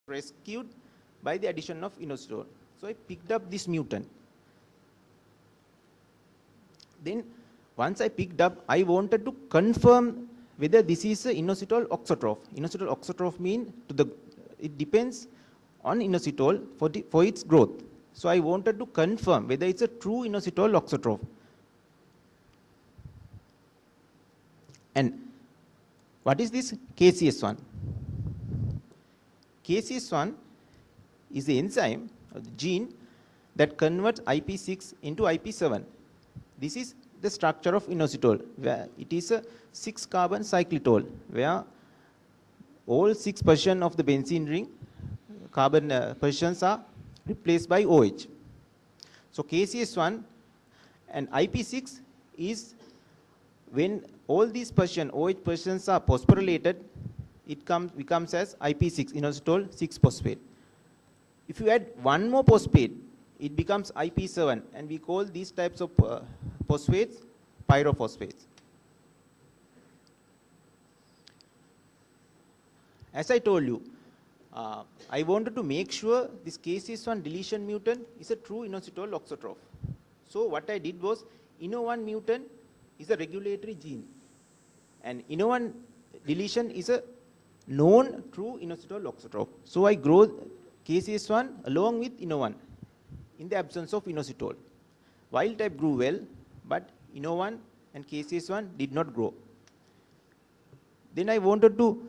rescued by the addition of inositol. So I picked up this mutant. Then once I picked up, I wanted to confirm whether this is a inositol auxotroph. Inositol auxotroph means it depends on inositol for its growth. So I wanted to confirm whether it's a true inositol auxotroph. And what is this KCS1? KCS1 is the enzyme or the gene that converts IP6 into IP7. This is the structure of inositol, where it is a 6-carbon cyclitol, where all 6 positions of the benzene ring carbon positions are replaced by OH. So KCS1 and IP6 is when all these positions, OH positions are phosphorylated, it becomes as IP6, inositol 6-phosphate. If you add one more phosphate, it becomes IP7, and we call these types of phosphates pyrophosphates. As I told you, I wanted to make sure this KCS1 deletion mutant is a true inositol auxotroph. So what I did was, INO1 mutant is a regulatory gene, and INO1 deletion is a known true inositol auxotroph. So I grow KCS1 along with INO1 in the absence of inositol. Wild type grew well, but INO1 and KCS1 did not grow. Then I wanted to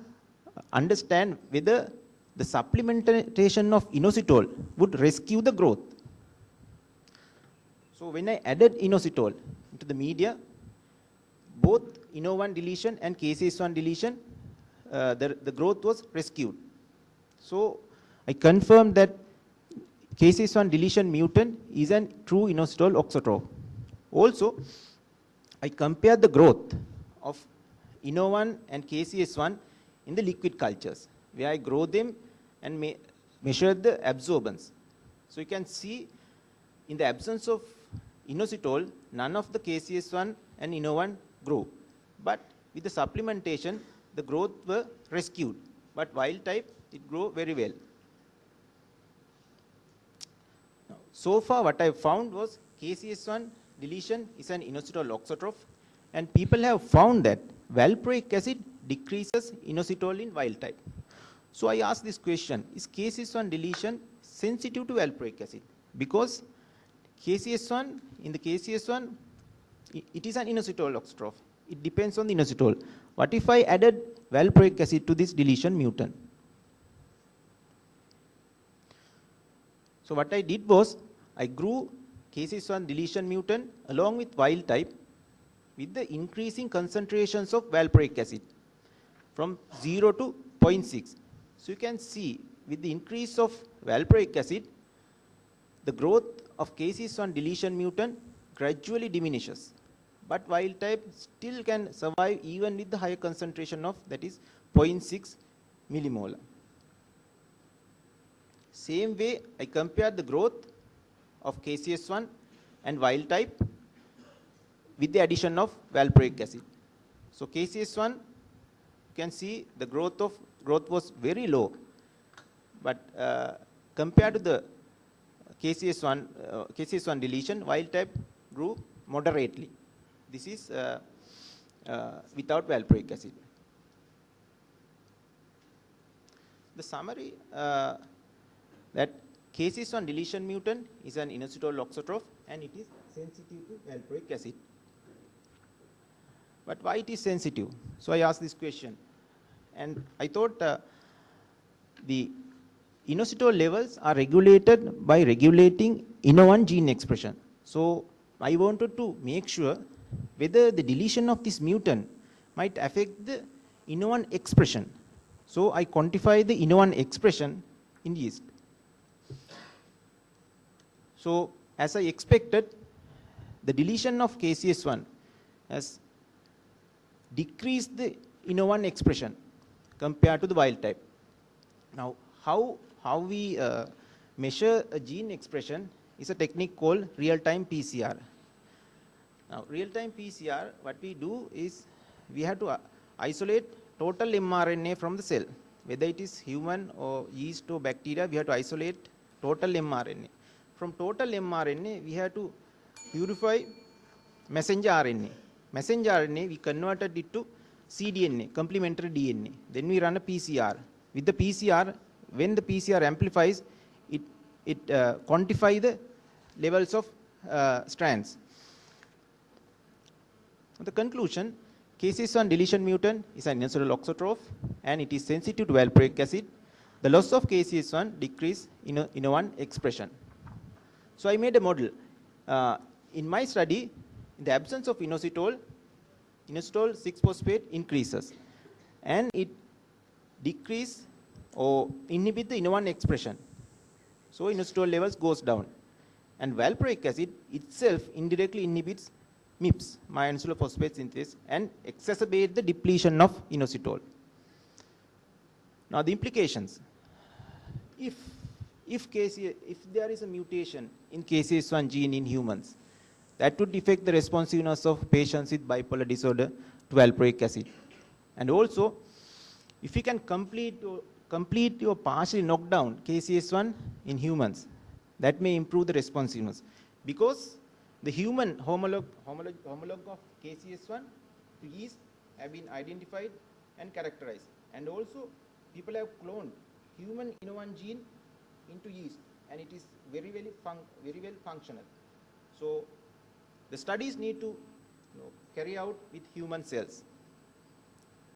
understand whether the supplementation of inositol would rescue the growth. So when I added inositol into the media, both INO1 deletion and KCS1 deletion, the growth was rescued. So I confirmed that KCS1 deletion mutant is a true inositol auxotroph. Also, I compared the growth of INO1 and KCS1 in the liquid cultures, where I grow them and measured the absorbance. So you can see in the absence of inositol, none of the KCS1 and INO1 grow. But with the supplementation, the growth were rescued. But wild type, it grew very well. Now, so far what I found was KCS1 deletion is an inositol auxotroph, and people have found that valproic acid decreases inositol in wild type. So I asked this question, is KCS1 deletion sensitive to valproic acid? Because KCS1, in the KCS1, it is an inositol auxotroph. It depends on the inositol. What if I added valproic acid to this deletion mutant? So what I did was, I grew KCS1 deletion mutant along with wild type with the increasing concentrations of valproic acid from 0 to 0.6. So you can see with the increase of valproic acid, the growth of KCS1 deletion mutant gradually diminishes. But wild type still can survive even with the higher concentration of, that is 0.6 millimolar. Same way, I compared the growth of KCS1 and wild type with the addition of valproic acid. So KCS1, you can see the growth was very low, but compared to the KCS1 deletion, wild type grew moderately. This is without valproic acid. The summary that KCS1 deletion mutant is an inositol auxotroph, and it is sensitive to valproic acid. But why it is sensitive? So I asked this question, and I thought the inositol levels are regulated by regulating INO1 gene expression. So I wanted to make sure whether the deletion of this mutant might affect the INO1 expression. So I quantify the INO1 expression in yeast. So as I expected, the deletion of KCS1 has decreased the INO1 expression compared to the wild type. Now, how we measure a gene expression is a technique called real-time PCR. Now, real-time PCR, what we do is we have to isolate total mRNA from the cell. whether it is human or yeast or bacteria, we have to isolate total mRNA. From total mRNA, we have to purify messenger RNA. Messenger RNA, we converted it to cDNA, complementary DNA. Then we run a PCR. With the PCR, when the PCR amplifies, it quantify the levels of strands. The conclusion, KCS1 deletion mutant is an inositol auxotroph and it is sensitive to valproic acid. The loss of KCS1 decrease INO1 expression. So I made a model. In my study, in the absence of inositol 6-phosphate increases and it decrease or inhibit the INO1 expression. So inositol levels goes down. And valproic acid itself indirectly inhibits MIPS, myoinositol phosphate synthase, and exacerbate the depletion of inositol. Now the implications. If there is a mutation in KCS1 gene in humans, that would affect the responsiveness of patients with bipolar disorder to valproic acid. And also, if you can complete or partially knock down KCS1 in humans, that may improve the responsiveness. Because the human homologue of KCS1 to yeast have been identified and characterized. And also, people have cloned human INO1 gene into yeast, and it is very well functional. So the studies need to carry out with human cells.